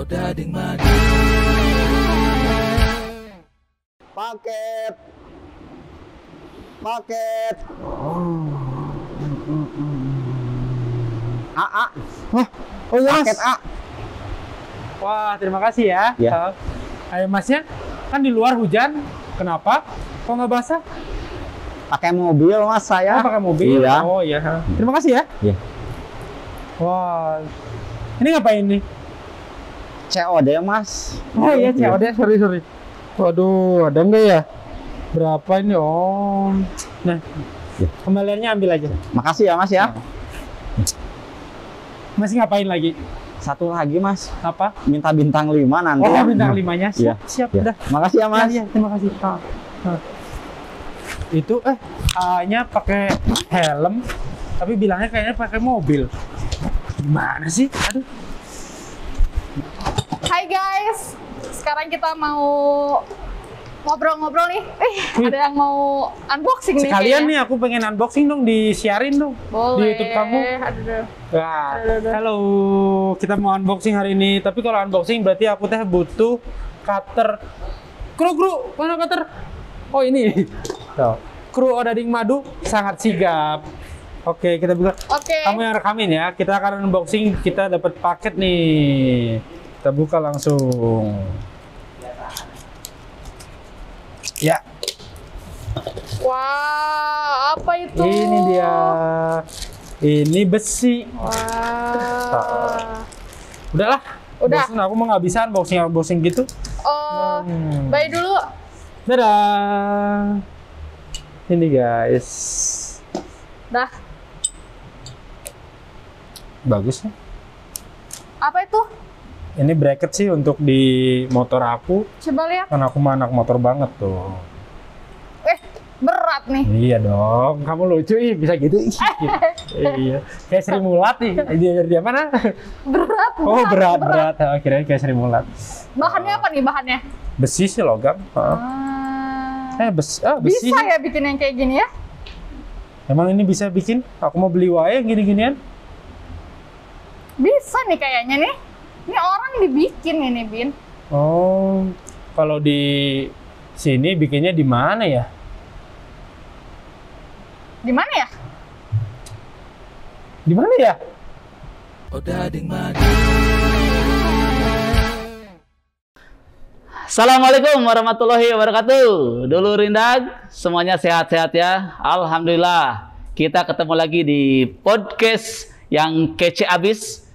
Odading Madu. Paket. AA. Wah, oh Mas. Paket A. Wah, terima kasih ya. Ya. Ayo Masnya, kan di luar hujan. Kenapa? Kok nggak basah? Pakai mobil Mas saya. Oh, pakai mobil. Iya. Oh iya. Terima kasih ya. Iya. Wah, ini ngapain nih? COD Mas. Oh iya, COD. Sorry. Waduh, ada nggak ya? Berapa ini Om? Nah, Ya. kembaliannya ambil aja. Makasih ya Mas ya. Masih ngapain lagi? Satu lagi Mas. Apa? Minta bintang 5 nanti. Oh, bintang 5-nya. Iya. Siap, Ya. udah. Makasih ya Mas. Iya, terima kasih. Itu A-nya pakai helm, tapi bilangnya kayaknya pakai mobil. Gimana sih? Aduh. Hai guys, sekarang kita mau ngobrol-ngobrol nih. Ada yang mau unboxing nih. Sekalian kayaknya. nih aku pengen unboxing dong, disiarin dong. Boleh. Di YouTube kamu. Aduh. Wah, halo. Kita mau unboxing hari ini, tapi kalau unboxing berarti aku teh butuh cutter. Kru, mana cutter? Oh ini. Tuh. Kru Odading Madu sangat sigap. Oke, kita buka. Oke. Kamu yang rekamin ya. Kita akan unboxing, kita dapat paket nih. Kita buka langsung. Ya, Wah, apa itu? ini dia. Ini besi. Wah. Udahlah. Udah. Bosen, aku mau nggak bisa unboxing gitu. Oh, bye dulu. Dadah. Ini guys. Dah. Bagus ya. Apa itu? Ini bracket sih untuk di motor aku. Coba lihat. Kan aku mah anak motor banget tuh. Berat nih. Iya dong. Kamu lucu ih, bisa gitu. Iya. Kayak Sri Mulat nih. Dia mana? Berat. Oh, berat. Kirain kayak Sri Mulat. Bahannya apa nih bahannya? Besi sih, logam. Besi. Bisa ya bikin yang kayak gini ya? Emang ini bisa bikin? Aku mau beli wae gini-ginian. Bisa nih kayaknya nih. Ini orang dibikin ini, Bin. Oh, kalau di sini bikinnya di mana ya? Di mana ya? Di mana ya? Odading Madu. Assalamualaikum warahmatullahi wabarakatuh. Dulu Rindag, semuanya sehat-sehat ya. Alhamdulillah. Kita ketemu lagi di podcast yang kece abis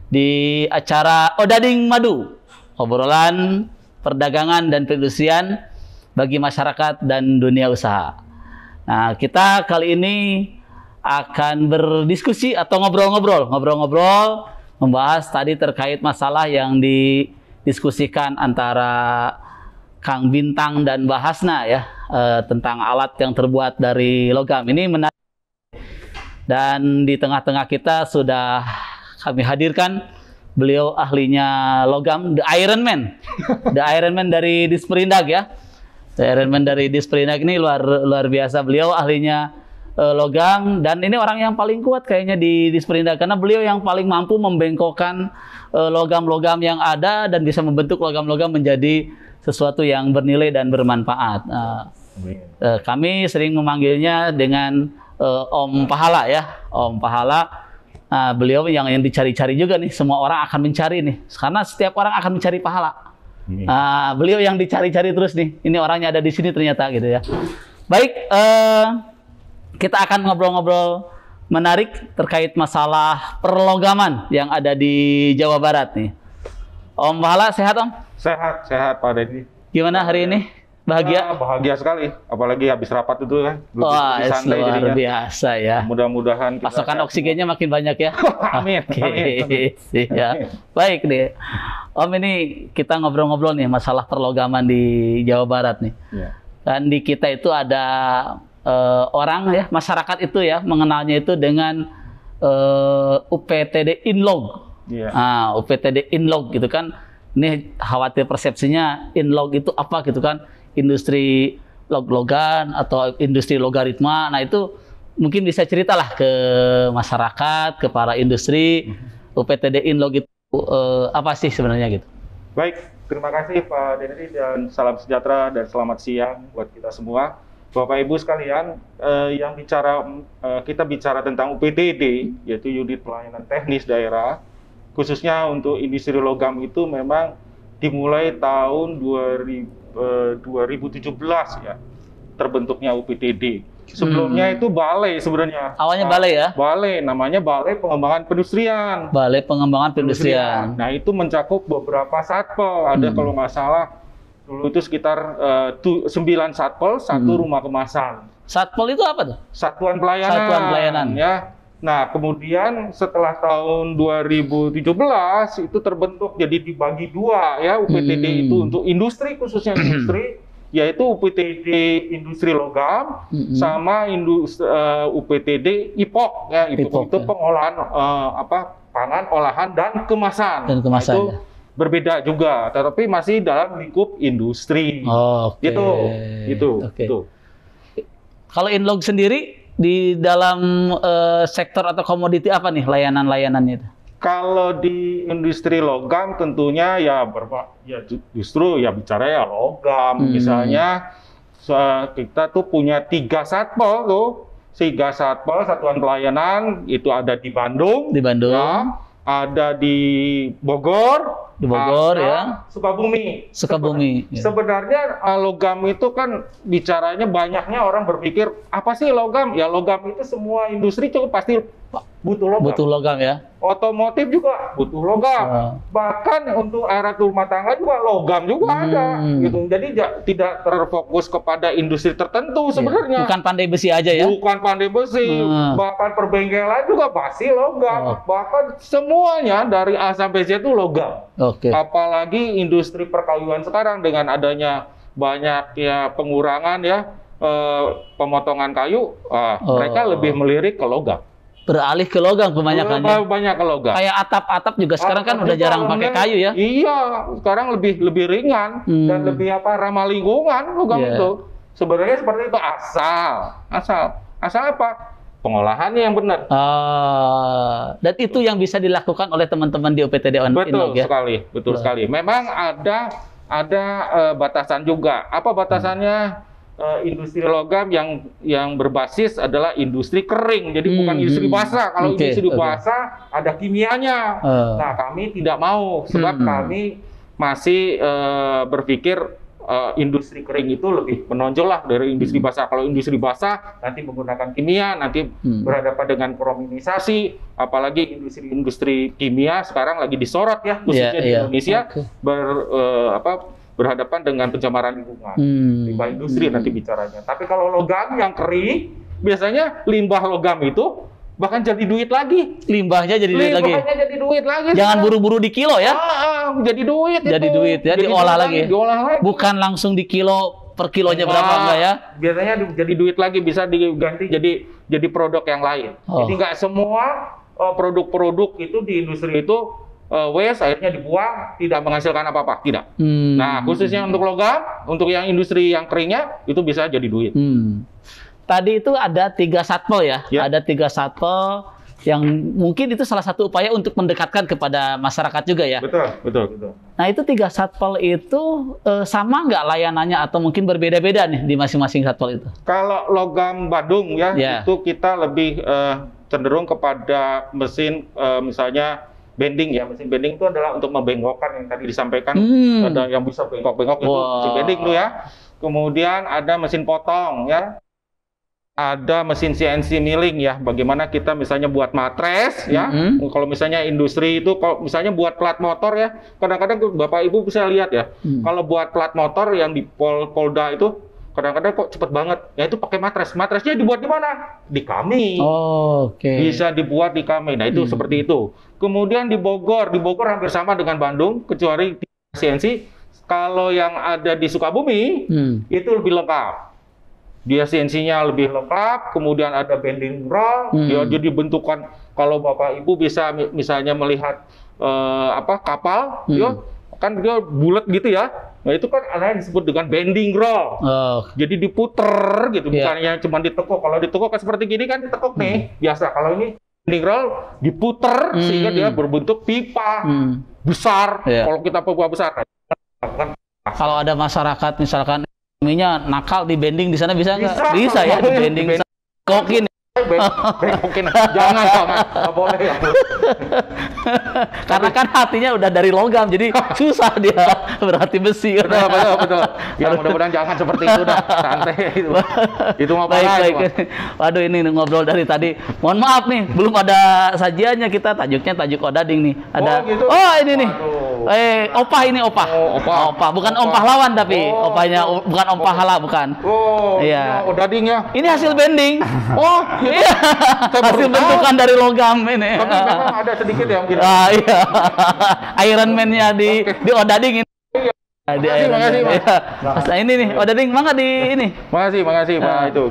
di acara Odading Madu. Obrolan perdagangan dan perindustrian bagi masyarakat dan dunia usaha. Nah, kita kali ini akan berdiskusi atau ngobrol-ngobrol membahas tadi terkait masalah yang didiskusikan antara Kang Bintang dan Mbak Hasna ya, tentang alat yang terbuat dari logam. Ini menarik. Dan di tengah-tengah kita sudah kami hadirkan beliau ahlinya logam, The Iron Man. The Iron Man dari Disperindag ya. The Iron Man dari Disperindag ini luar biasa. Beliau ahlinya logam, dan ini orang yang paling kuat kayaknya di Disperindag karena beliau yang paling mampu membengkokkan logam-logam yang ada dan bisa membentuk logam-logam menjadi sesuatu yang bernilai dan bermanfaat. Kami sering memanggilnya dengan Om Pahala ya, Om Pahala. Beliau yang dicari-cari juga nih, semua orang akan mencari nih, karena setiap orang akan mencari pahala. Beliau yang dicari-cari terus nih, ini orangnya ada di sini ternyata gitu ya. Baik, kita akan ngobrol-ngobrol menarik terkait masalah perlogaman yang ada di Jawa Barat nih. Om Pahala sehat Om? Sehat Pak Deddy. Gimana hari ini? Bahagia? Bahagia sekali, apalagi habis rapat itu kan. Wah, santai luar jadinya. biasa ya. Mudah-mudahan kita Pasokan sehat oksigennya makin banyak ya. Amin. Oke, Amin. ya. Baik deh. Om, ini kita ngobrol-ngobrol nih masalah perlogaman di Jawa Barat nih. Iya. Dan di kita itu ada orang ya, masyarakat itu ya mengenalnya itu dengan UPTD Inlog. Iya. UPTD Inlog gitu kan. Ini khawatir persepsinya Inlog itu apa gitu kan. Industri log-logan atau industri logaritma. Nah, itu mungkin bisa ceritalah ke masyarakat, ke para industri. UPTD Inlog itu apa sih sebenarnya gitu? Baik, terima kasih Pak Denri dan salam sejahtera dan selamat siang buat kita semua. Bapak Ibu sekalian, kita bicara tentang UPTD, yaitu Unit Pelayanan Teknis Daerah, khususnya untuk industri logam itu memang dimulai tahun 2017 ya, terbentuknya UPTD. Sebelumnya itu balai sebenarnya. Awalnya balai ya? Balai, namanya Balai Pengembangan Perindustrian. Balai Pengembangan Perindustrian. Nah, itu mencakup beberapa satpel. Ada kalau nggak salah dulu itu sekitar 9 satpel, 1 rumah kemasan. Satpel itu apa tuh? Satuan Pelayanan. Satuan Pelayanan. Ya. Nah, kemudian setelah tahun 2017 itu terbentuk jadi dibagi 2 ya UPTD itu untuk industri, khususnya industri, yaitu UPTD Industri Logam sama UPTD IPOK ya, IPOK itu ya. pengolahan pangan, olahan dan kemasan. Dan kemasan, itu ya. Berbeda juga, tetapi masih dalam lingkup industri. Oke. Gitu. Oke. Kalau Inlog sendiri di dalam sektor atau komoditi apa nih layanan-layanannya itu? Kalau di industri logam tentunya justru bicara ya logam. Misalnya kita tuh punya 3 satpel tuh, 3 satpel satuan pelayanan itu ada di Bandung. Di Bandung. Ya, ada di Bogor. Di Bogor ya. Sukabumi. Sukabumi. Ya. Sebenarnya logam itu kan bicaranya banyaknya orang berpikir apa sih logam? Ya logam itu semua industri cukup pasti butuh logam. Butuh logam ya. Otomotif juga butuh logam. Bahkan untuk alat rumah tangga juga logam juga ada gitu. Jadi tidak terfokus kepada industri tertentu sebenarnya. Bukan pandai besi aja ya. Bukan pandai besi. Bahkan perbengkelan juga pasti logam. Bahkan semuanya dari A sampai Z itu logam. Oke. Apalagi industri perkawinan sekarang dengan adanya banyak ya pengurangan ya pemotongan kayu, mereka lebih melirik ke logam. Beralih ke logam kebanyakannya. Banyak ke logam. Kayak atap-atap juga sekarang kan udah jarang pakai kayu ya. Iya, sekarang lebih ringan dan lebih ramah lingkungan logam itu. Sebenarnya seperti itu asal apa? Pengolahannya yang benar. Dan itu yang bisa dilakukan oleh teman-teman di UPTD Inlog ya. Betul sekali. Memang ada batasan juga. Apa batasannya? Industri logam yang berbasis adalah industri kering, jadi bukan industri basah. Kalau industri basah ada kimianya. Nah, kami tidak mau sebab kami masih berpikir industri kering itu lebih menonjol lah dari industri basah. Kalau industri basah nanti menggunakan kimia, nanti berhadapan dengan prominisasi, apalagi industri kimia sekarang lagi disorot ya, khususnya di Indonesia berhadapan dengan pencemaran lingkungan. Limbah industri nanti bicaranya. Tapi kalau logam yang kering, biasanya limbah logam itu bahkan jadi duit lagi. Limbahnya jadi duit lagi. Limbahnya jadi duit lagi. Jangan buru-buru di kilo ya. Jadi duit itu. Jadi duit ya, diolah lagi. Bukan langsung di kilo per kilonya berapa enggak ya? Biasanya jadi duit lagi, bisa diganti jadi produk yang lain. Jadi nggak semua produk-produk itu di industri itu waste akhirnya dibuang, tidak menghasilkan apa-apa, tidak. Nah, khususnya untuk logam, untuk yang industri yang keringnya itu bisa jadi duit. Tadi itu ada 3 satpel ya, ada 3 satpel yang mungkin itu salah satu upaya untuk mendekatkan kepada masyarakat juga ya. Betul. Nah, itu 3 satpel itu sama nggak layanannya atau mungkin berbeda-beda nih di masing-masing satpel itu? Kalau logam Bandung ya, itu kita lebih cenderung kepada mesin misalnya bending ya. Mesin bending itu adalah untuk membengkokkan yang tadi disampaikan. Ada yang bisa bengkok-bengkok itu mesin bending tuh ya. Kemudian ada mesin potong ya. Ada mesin CNC milling ya. Bagaimana kita misalnya buat matres ya. Kalau misalnya industri itu kalau misalnya buat plat motor ya. Kadang-kadang Bapak Ibu bisa lihat ya. Kalau buat plat motor yang di Polda itu kadang-kadang kok cepet banget. Ya itu pakai matres. Matresnya dibuat di mana? Di kami. Bisa dibuat di kami. Nah, itu seperti itu. Kemudian di Bogor hampir sama dengan Bandung, kecuali CNC. Kalau yang ada di Sukabumi, itu lebih lengkap. Dia CNC-nya lebih lengkap, kemudian ada bending roll, dia jadi bentukan. Kalau Bapak Ibu bisa misalnya melihat kapal, kan dia bulat gitu ya. Nah, itu kan ada yang disebut dengan bending roll. Jadi diputer gitu, bukannya cuma ditekuk. Kalau ditekuk kan seperti gini kan ditekuk nih, biasa. Kalau ini bending roll diputer sehingga dia berbentuk pipa besar. Kalau kita pipa besar, kalau ada masyarakat misalkan ininya nakal di bending di sana bisa nggak? Bisa ya di bending. Kokin. Mungkin jangan nggak boleh ya. Karena kan hatinya udah dari logam, jadi susah dia berarti besi. Betul. Ya mudah-mudahan jangan seperti itu, dah santai itu. Itu mau baik. Waduh, ini ngobrol dari tadi. Mohon maaf nih, belum ada sajiannya, kita tajuknya tajuk odading nih. Ada. Gitu? Oh ini nih. Opah ini opah. Opah, bukan om pahlawan tapi opahnya bukan om pahala bukan. Oh, iya. Odading ya. Ini hasil bending. Oh, iya. Hasil bentukan dari logam ini. Tapi memang ada sedikit ya mungkin. Iya. Iron Man-nya di odading ini. Di Iron Man. Nah, ini nih odading, mangga di ini. Makasih Pak itu.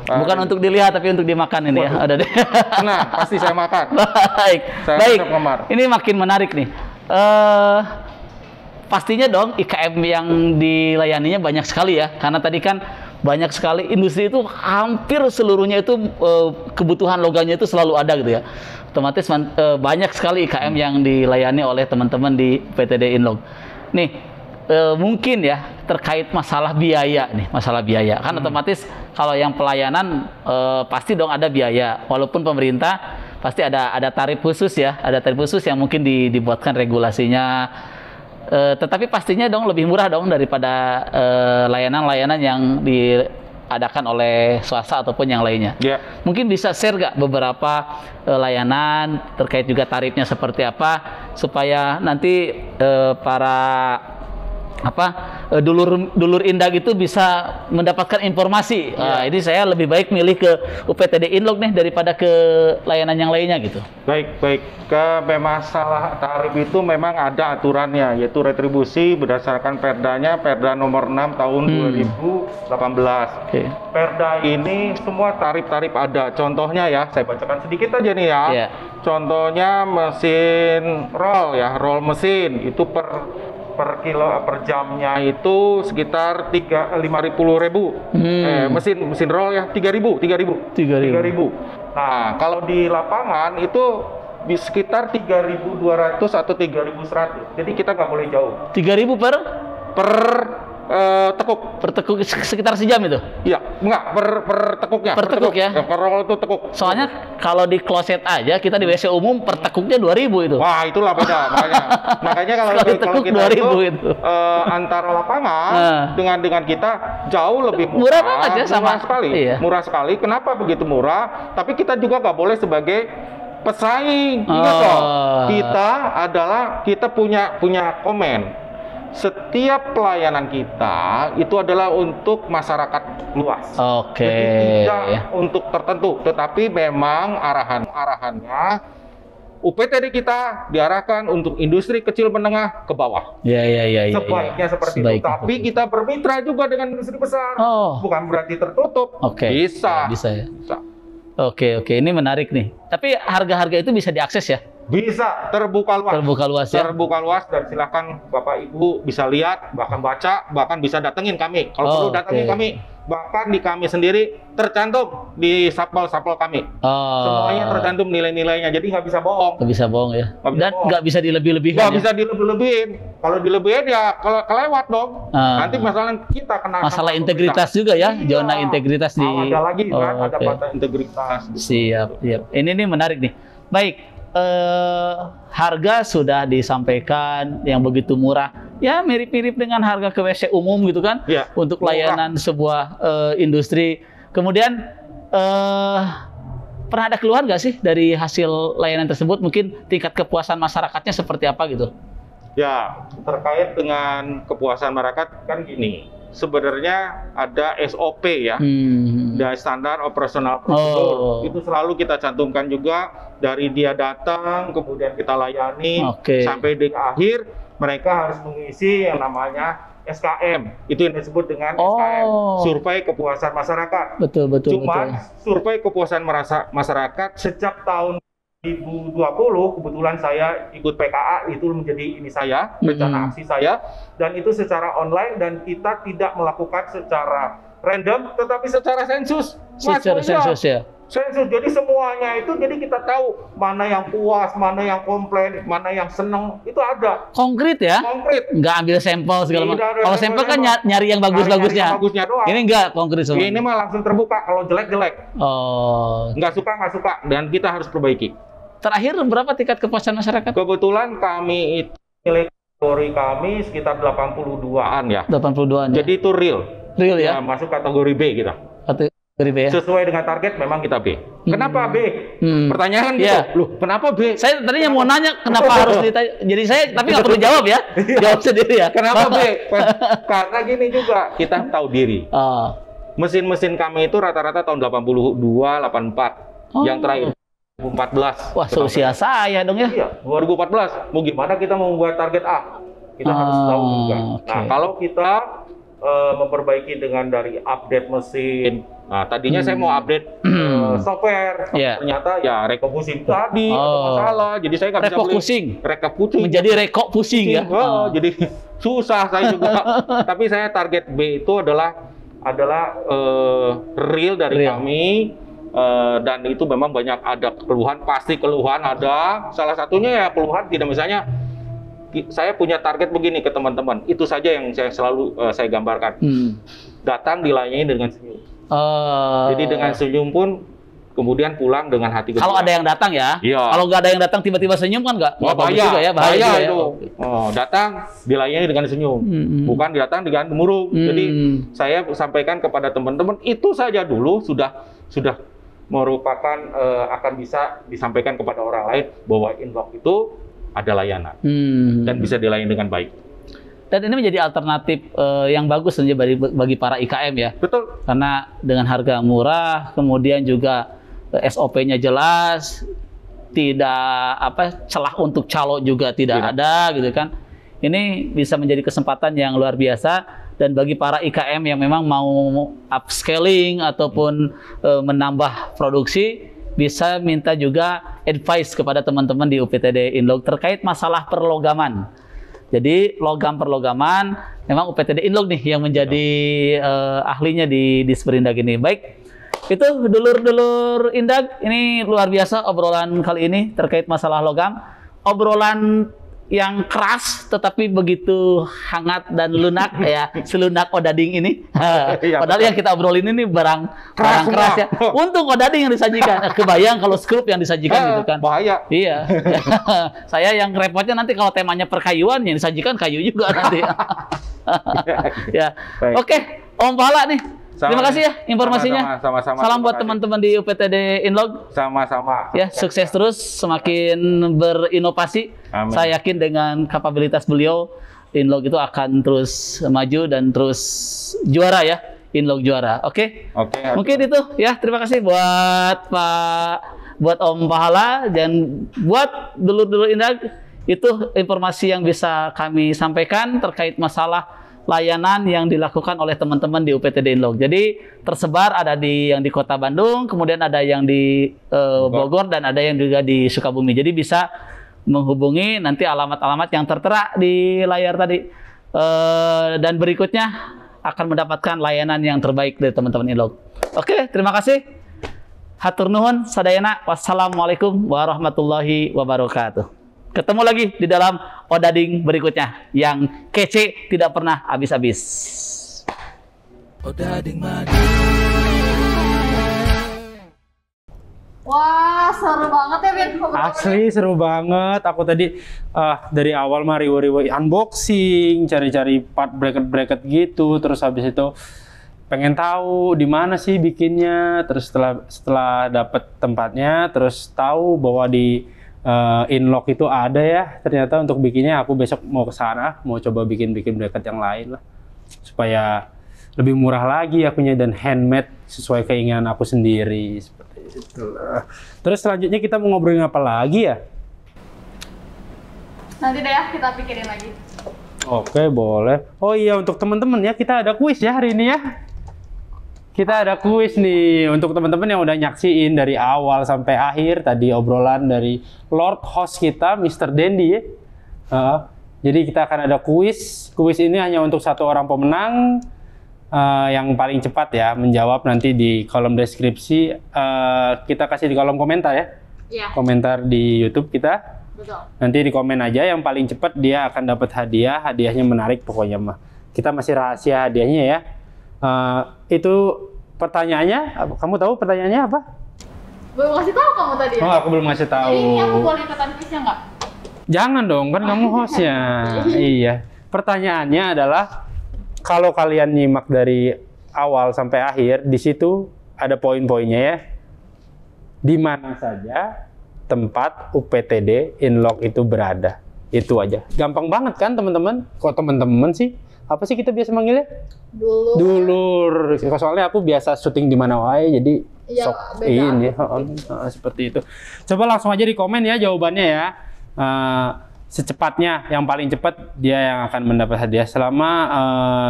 Bukan untuk dilihat tapi untuk dimakan ini ya. Odading. Nah, pasti saya makan. Baik. Ini makin menarik nih. Pastinya dong IKM yang dilayaninya banyak sekali ya, karena tadi kan banyak sekali industri itu hampir seluruhnya itu kebutuhan logamnya itu selalu ada gitu ya. Otomatis banyak sekali IKM yang dilayani oleh teman-teman di PTD Inlog. Nih mungkin ya terkait masalah biaya nih, kan otomatis kalau yang pelayanan pasti dong ada biaya, walaupun pemerintah pasti ada tarif khusus ya, ada tarif khusus yang mungkin dibuatkan regulasinya. Tetapi pastinya dong lebih murah dong daripada layanan-layanan yang diadakan oleh swasta ataupun yang lainnya. Mungkin bisa share nggak beberapa layanan terkait juga tarifnya seperti apa supaya nanti para dulur Indag itu bisa mendapatkan informasi. Ini saya lebih baik milih ke UPTD Inlog nih daripada ke layanan yang lainnya gitu. Baik. Masalah tarif itu memang ada aturannya, yaitu retribusi berdasarkan Perda nomor 6 tahun 2018. Perda ini semua tarif-tarif ada. Contohnya ya, saya bacakan sedikit aja nih ya. Contohnya mesin roll ya, roll mesin itu per jamnya itu sekitar 5.000. Mesin roll ya 3.000. Nah, kalau di lapangan itu di sekitar 3.200 atau 3.100. Jadi kita nggak boleh jauh. 3.000 per tekuk. Per tekuk sekitar sejam itu? Iya, enggak per tekuknya. Per tekuk ya? Per roll itu tekuk. Soalnya kalau di kloset aja kita di WC umum per tekuknya 2.000 itu. Wah, itulah beda makanya kalau kita itu antara lapangan dengan kita jauh lebih murah banget ya, sama sekali. Murah sekali. Kenapa begitu murah? Tapi kita juga nggak boleh sebagai pesaing. Ingat loh, kita punya komen. Setiap pelayanan kita itu adalah untuk masyarakat luas. Jadi tidak untuk tertentu, tetapi memang arahannya UPTD kita diarahkan untuk industri kecil menengah ke bawah. Sebaiknya seperti itu. Tapi kita bermitra juga dengan industri besar. Bukan berarti tertutup. Bisa ya. Oke, ini menarik nih. Tapi harga-harga itu bisa diakses ya? Bisa, terbuka luas ya? Terbuka luas, dan silakan Bapak Ibu bisa lihat, bahkan baca, bahkan bisa datengin kami. Kalau perlu datengin kami, bahkan di kami sendiri tercantum di sapel kami. Semuanya tercantum nilai-nilainya, jadi nggak bisa bohong. Nggak bisa bohong ya? Dan nggak bisa dilebih-lebihkan. Nggak bisa dilebih-lebihin. Kalau dilebihin ya kelewat dong. Nanti misalnya kita kena masalah integritas juga ya, zona integritas di. Ada lagi kan, ada batas integritas. Siap. Ini nih menarik nih. Baik. Harga sudah disampaikan yang begitu murah, ya mirip-mirip dengan harga ke WC umum gitu kan, untuk layanan sebuah industri. Kemudian pernah ada keluhan nggak sih dari hasil layanan tersebut? Mungkin tingkat kepuasan masyarakatnya seperti apa gitu? Ya, terkait dengan kepuasan masyarakat kan gini. Sebenarnya ada SOP ya, dan standar operasional prosedur. Itu selalu kita cantumkan juga dari dia datang, kemudian kita layani sampai di akhir mereka harus mengisi yang namanya SKM. Itu yang disebut dengan SKM, survei kepuasan masyarakat. Betul. Cuman survei kepuasan masyarakat sejak tahun 2020 kebetulan saya ikut PKA, itu menjadi rencana aksi saya, dan itu secara online, dan kita tidak melakukan secara random tetapi secara sensus. Secara sensus ya. Sensus. Jadi semuanya itu, jadi kita tahu mana yang puas, mana yang komplain, mana yang seneng, itu ada. Konkret ya? Konkret. Nggak ambil sampel segala macam. Tidak ada Kalau sampel kan sampel. nyari yang bagus-bagusnya. Yang bagusnya doang. Ini enggak konkret semua. Ini mah langsung terbuka, kalau jelek-jelek. Oh. Nggak suka, dan kita harus perbaiki. Terakhir berapa tingkat kepuasan masyarakat? Kebetulan kami itu nilai kategori kami sekitar 82-an ya. 82-an. Jadi itu real. Real ya? Masuk kategori B kita. Kategori B ya? Sesuai dengan target memang kita B. Kenapa B? Pertanyaan gitu. Yeah. Loh, kenapa B? Saya tadinya mau nanya kenapa harus ditanya. Jadi saya tapi nggak perlu jawab ya. Jawab sendiri ya. Kenapa B? Karena gini juga, kita tahu diri. Oh. Mesin-mesin kami itu rata-rata tahun 82, 84. Oh. Yang terakhir 2014. Wah, seusia saya dong ya. Iya, 2014. Mau gimana kita mau membuat target A? Kita harus tahu juga. Okay. Nah, kalau kita memperbaiki dengan dari update mesin. Nah, tadinya saya mau update software. Yeah. Ternyata ya rekopusing tadi ada masalah. Jadi saya nggak bisa beli rekopusing. Menjadi rekop pusing ya. Jadi susah saya juga. Tapi saya target B itu adalah real dari kami. Dan itu memang banyak ada keluhan, pasti keluhan ada. Salah satunya ya keluhan tidak, misalnya saya punya target begini ke teman-teman, itu saja yang saya selalu saya gambarkan. Datang dilayani dengan senyum. Jadi dengan senyum pun kemudian pulang dengan hati gembira. Kalau ada yang datang ya. Iya. Kalau nggak ada yang datang tiba-tiba senyum kan nggak bagus juga ya, bahaya juga itu. Ya. Datang dilayani dengan senyum, bukan datang dengan murung. Jadi saya sampaikan kepada teman-teman itu saja dulu sudah merupakan akan bisa disampaikan kepada orang lain bahwa Inlock itu ada layanan dan bisa dilayani dengan baik. Dan ini menjadi alternatif yang bagus saja bagi para IKM ya. Betul. Karena dengan harga murah, kemudian juga SOP-nya jelas, tidak celah untuk calo juga tidak ada gitu kan. Ini bisa menjadi kesempatan yang luar biasa. Dan bagi para IKM yang memang mau upscaling ataupun menambah produksi, bisa minta juga advice kepada teman-teman di UPTD Inlock terkait masalah perlogaman. Jadi logam perlogaman, memang UPTD Inlock nih yang menjadi ahlinya di Sperindag ini. Baik, itu dulur-dulur Indag, ini luar biasa obrolan kali ini terkait masalah logam. Obrolan yang keras tetapi begitu hangat dan lunak ya, selunak Odading ini. Padahal yang kita obrolin ini barang keras ya. Untung Odading yang disajikan. Kebayang kalau skrup yang disajikan gitu kan. Bahaya. Iya. Saya yang repotnya nanti kalau temanya perkayuan yang disajikan kayu juga nanti. Ya. Oke, Om Pahala nih. Terima kasih ya informasinya. Sama-sama. Salam buat teman-teman di UPTD Inlock. Sama-sama. Ya, sukses terus, semakin berinovasi. Amin. Saya yakin dengan kapabilitas beliau, Inlock itu akan terus maju dan terus juara ya. Inlock juara. Oke. Mungkin itu ya. Terima kasih buat Om Pahala dan buat dulur-dulur Indag. Itu informasi yang bisa kami sampaikan terkait masalah layanan yang dilakukan oleh teman-teman di UPTD Inlock. Jadi tersebar ada yang di Kota Bandung, kemudian ada yang di Bogor dan ada yang juga di Sukabumi. Jadi bisa menghubungi nanti alamat-alamat yang tertera di layar tadi. Dan berikutnya akan mendapatkan layanan yang terbaik dari teman-teman Inlock. Oke, terima kasih. Hatur nuhun sadayana. Wassalamualaikum warahmatullahi wabarakatuh. Ketemu lagi di dalam Odading berikutnya yang kece tidak pernah habis-habis. Odading Madu. Wah, seru banget ya, Bin. Asli seru banget. Aku tadi dari awal mah riwa-riwa unboxing, cari-cari part bracket-bracket gitu, terus habis itu pengen tahu di mana sih bikinnya, terus setelah dapet tempatnya, terus tahu bahwa di Inlock itu ada ya, ternyata untuk bikinnya aku besok mau ke sana, mau coba bikin bracket yang lain lah, supaya lebih murah lagi akunya dan handmade sesuai keinginan aku sendiri seperti itu. Terus selanjutnya kita mau ngobrolin apa lagi ya? Nanti deh ya, kita pikirin lagi. Oke, boleh. Oh iya, untuk teman-teman ya, kita ada kuis ya hari ini ya. Kita ada kuis nih untuk teman-teman yang udah nyaksiin dari awal sampai akhir tadi obrolan dari Lord Host kita, Mr. Dendi ya. Jadi kita akan ada kuis. Kuis ini hanya untuk satu orang pemenang. yang paling cepat ya menjawab nanti di kolom deskripsi, kita kasih di kolom komentar ya. Iya. Komentar di YouTube kita. Betul. Nanti di komen aja, yang paling cepat dia akan dapat hadiah. Hadiahnya menarik pokoknya mah. Kita masih rahasia hadiahnya ya. Itu pertanyaannya, kamu tahu pertanyaannya apa? Belum ngasih tahu kamu tadi ya? Oh, aku belum ngasih tahu. Jadi ini aku boleh ikutan quiznya nggak? Jangan dong, kan kamu hostnya. Iya. Pertanyaannya adalah, kalau kalian nyimak dari awal sampai akhir, di situ ada poin-poinnya ya. Di mana saja tempat UPTD Inlock itu berada. Itu aja. Gampang banget kan teman-teman? Kok teman-teman sih? Apa sih kita biasa manggilnya? Dulur. Soalnya aku biasa syuting di mana wae, jadi ya, sok ini seperti itu. Coba langsung aja di komen ya jawabannya ya. Secepatnya, yang paling cepat dia yang akan mendapat hadiah selama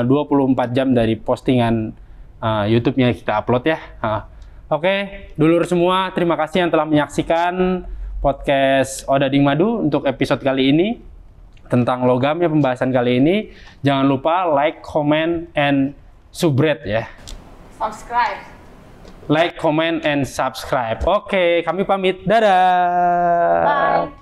24 jam dari postingan YouTube-nya kita upload ya. Oke, dulur semua, terima kasih yang telah menyaksikan podcast Odading Madu untuk episode kali ini tentang logamnya pembahasan kali ini. Jangan lupa like, comment, and subscribe ya. Subscribe. Like, comment, and subscribe. Oke, kami pamit. Dadah. Bye.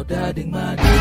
Odading Madu.